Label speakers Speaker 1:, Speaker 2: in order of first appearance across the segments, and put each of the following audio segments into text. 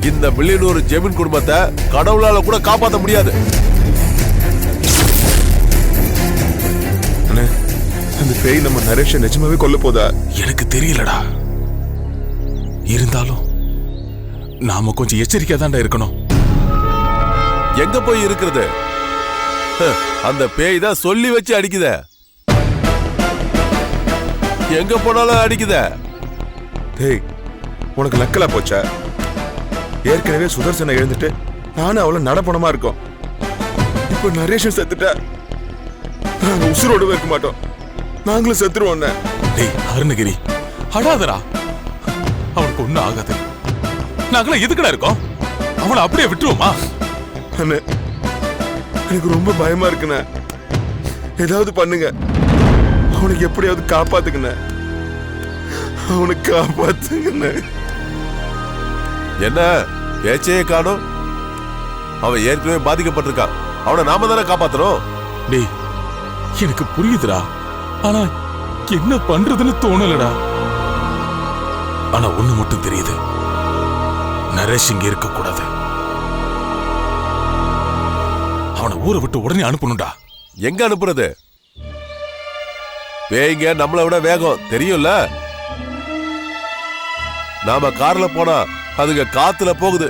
Speaker 1: இந்த வில்லியனூர் ஜெமீன் குடும்பத்தை கடவுளால கூட காப்பாற்ற முடியாது.
Speaker 2: அந்த பேய் நம்ம நரேஷை நிஜமாவே கொல்ல போதா?
Speaker 3: எனக்கு தெரியலடா. இருந்தாலும் நாம கொஞ்சம் எச்சரிக்கையா தான்டா இருக்கணும்.
Speaker 1: எங்க போய் இருக்கிறது? அந்த பேய் தான் சொல்லி வச்சு அடிக்குத. எங்க போனாலும் அடிக்குத.
Speaker 2: டேய், உனக்கு லக்கலா போச்சா? ஏற்கனவே சுதர்சனை எழுந்துட்டு நானும் அவள நடப்பணமா இருக்கோம். இப்ப நரேஷன் செத்துட்டா நாங்க உசுரோடு வைக்க மாட்டோம். நாங்களும் செத்துருவோம்.
Speaker 3: டேய் அருணகிரி, அடாதரா. அவனுக்கு ஒண்ணும் ஆகாது. நாங்களாம் எதுக்குடா இருக்கோம்? அவளை அப்படியே விட்டுருவோமா?
Speaker 2: அண்ணே, எனக்கு ரொம்ப பயமா இருக்குண்ணே. ஏதாவது பண்ணுங்க. அவனுக்கு எப்படியாவது காப்பாத்துக்குண்ணே. அவனுக்கு காப்பாத்துங்கண்ணே.
Speaker 1: என்ன பேச்சையே காணும்? அவன் ஏற்கனவே பாதிக்கப்பட்டிருக்கான். அவனை நாம தானே காப்பாத்தணும்.
Speaker 3: டேய், எனக்கு புரியுதுடா. ஆனா என்ன பண்றதுன்னு தோணலடா. ஆனா ஒண்ணு மட்டும் தெரியுது, நரேஷ் இங்க இருக்க கூடாது. அவனை ஊரை விட்டு உடனே அனுப்பணும்டா.
Speaker 1: எங்க அனுப்புறது? பேய்ங்க நம்மளை விட வேகம் தெரியும்ல. நாம கார்ல போனா அதுங்க காத்துல போகுது.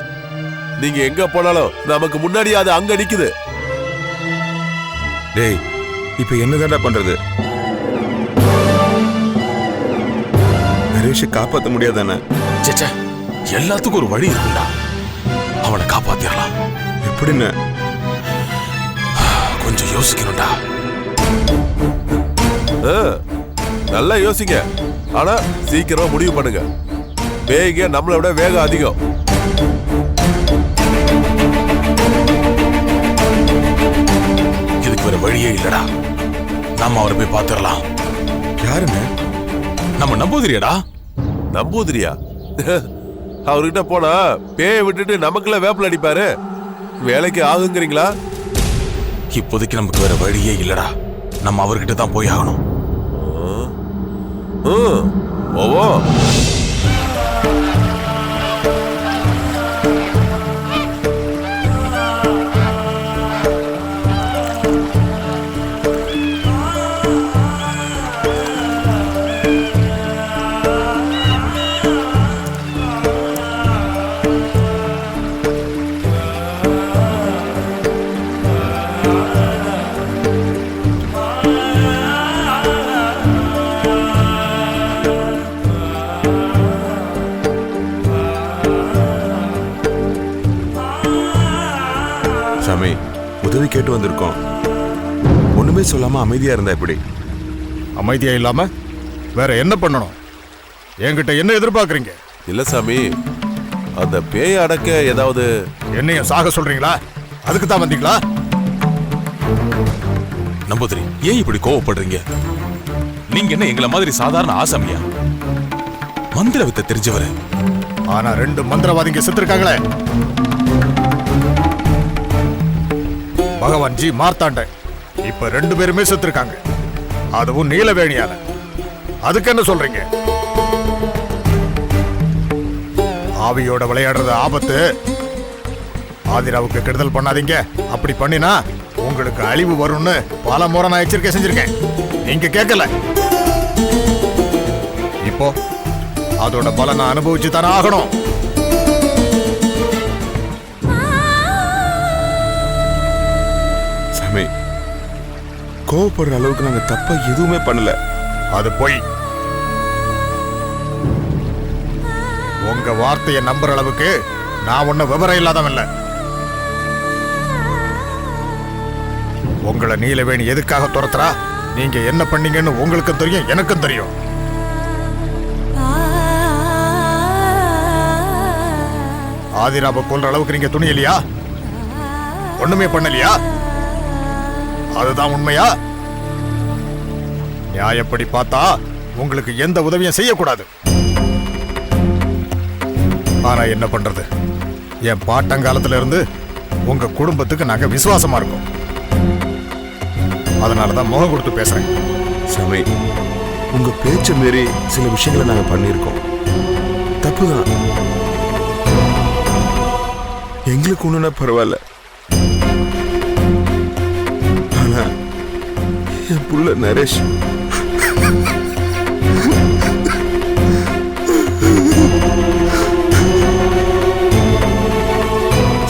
Speaker 1: நீங்க எங்க போனாலும் நமக்கு முன்னாடி அது அங்க நிக்குது.
Speaker 2: டேய், இப்ப என்னதான்டா பண்றது? நரேஷை காப்பாற்ற முடியாதானே?
Speaker 3: சேச்சே, எல்லாத்துக்கும் ஒரு வழி இருக்குண்டா. அவனை காப்பாத்திடலாம்.
Speaker 2: எப்படின்னு
Speaker 3: கொஞ்சம் யோசிக்கணும்டா.
Speaker 1: நல்லா யோசிங்க. ஆனா சீக்கிரமா முடிவு பண்ணுங்க. பேய்ங்க நம்மளை விட வேகம் அதிகம்.
Speaker 3: இதுக்கு வேற வழியே இல்லடா. நாம அவரை போய் பாத்துடலாம்.
Speaker 2: யாருன்னு?
Speaker 3: நம்ம நம்பூதிரியாடா.
Speaker 1: நம்பூதிரியா? அவர்கிட்ட போனா பேயை விட்டுட்டு நமக்குள்ள வேப்பில அடிப்பாரு. வேலைக்கு ஆகுங்கிறீங்களா?
Speaker 3: இப்போதைக்கு நமக்கு வேற வழியே இல்லடா. நம்ம அவர்கிட்ட தான் போய் ஆகணும்.
Speaker 1: போவோம்.
Speaker 2: சாமி, உதவி கேட்டு வந்திருக்கோம். ஒண்ணுமே சொல்லாம அமைதியா இருந்தா எப்படி?
Speaker 4: அமைதியா இல்லாம வேற என்ன பண்ணணும்? என்கிட்ட என்ன எதிர்பார்க்கறீங்க?
Speaker 1: இல்ல சாமி, அந்த பேய் அடக்க ஏதாவது.
Speaker 4: என்னையும் சாக சொல்றீங்களா? அதுக்கு தான் வந்தீங்களா?
Speaker 3: நம்பூதிரி, ஏன் இப்படி கோவப்படுறீங்க? நீங்க என்ன எங்களை மாதிரி சாதாரண ஆசாமியா? மந்திர வித்தை தெரிஞ்சவரு.
Speaker 4: ஆனா 2 மந்திரவாதிங்க செத்துருக்காங்களே. பகவான் ஜி மார்த்தாண்டன். இப்ப 2 பேருமே செத்துருக்காங்க. அதுவும் நீலவேணியால. அதுக்கு என்ன சொல்றீங்க? ஆவியோட விளையாடுறது ஆபத்து. ஆதிராவுக்கு கெடுதல் பண்ணாதீங்க. அப்படி பண்ணினா உங்களுக்கு அழிவு வரும்னு பல முறை நான் எச்சரிக்கை செஞ்சிருக்கேன். நீங்க கேட்கல. இப்போ அதோட பலனை அனுபவிச்சு தானே ஆகணும்.
Speaker 2: சாமி, கோவப்படுற அளவுக்கு நாங்க தப்பா எதுவுமே பண்ணல.
Speaker 4: அது போய் உங்க வார்த்தையை நம்புற அளவுக்கு நான் ஒன்னும் விவரம் இல்லாதவன் இல்ல. உங்களை நீலவேணி எதுக்காக துரத்துறா? நீங்க என்ன பண்ணீங்கன்னு உங்களுக்கும் தெரியும், எனக்கும் தெரியும். ஆதிராவை கொல்ற அளவுக்கு நீங்க துணி இல்லையா? ஒண்ணுமே பண்ணலையா? அதுதான் உண்மையா? நியாயப்படி பார்த்தா உங்களுக்கு எந்த உதவியும் செய்யக்கூடாது. ஆனா என்ன பண்றது? என் பாட்டங்காலத்துல இருந்து உங்க குடும்பத்துக்கு நாங்க விசுவாசமா இருக்கோம். அதனாலதான் முகம் கொடுத்து பேசுறேன்.
Speaker 2: சாமி, உங்க பேச்ச மீறி சில விஷயங்களை நாங்க பண்ணியிருக்கோம். தப்புதான். எங்களுக்கு ஒண்ணுன்னா பரவாயில்ல, ஆனா என் புள்ள நரேஷ்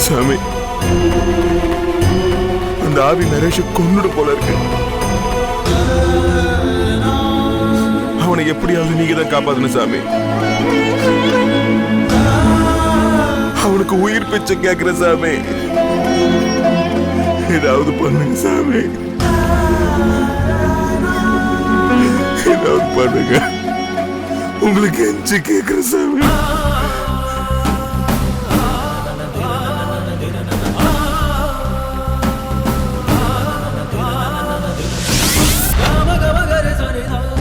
Speaker 2: சாமி, அந்த ஆவி நரேஷ கொன்னுடு போல இருக்கு. அவனை எப்படியாவது நீங்க தான் காப்பாத்தணும் சாமி. அவனுக்கு உயிர் பிச்சை கேட்கிற சாமி, ஏதாவது பண்ணுங்க சாமி, ஏதாவது பண்ணுங்க. உங்களுக்கு எஞ்சி கேட்கிற சாமி.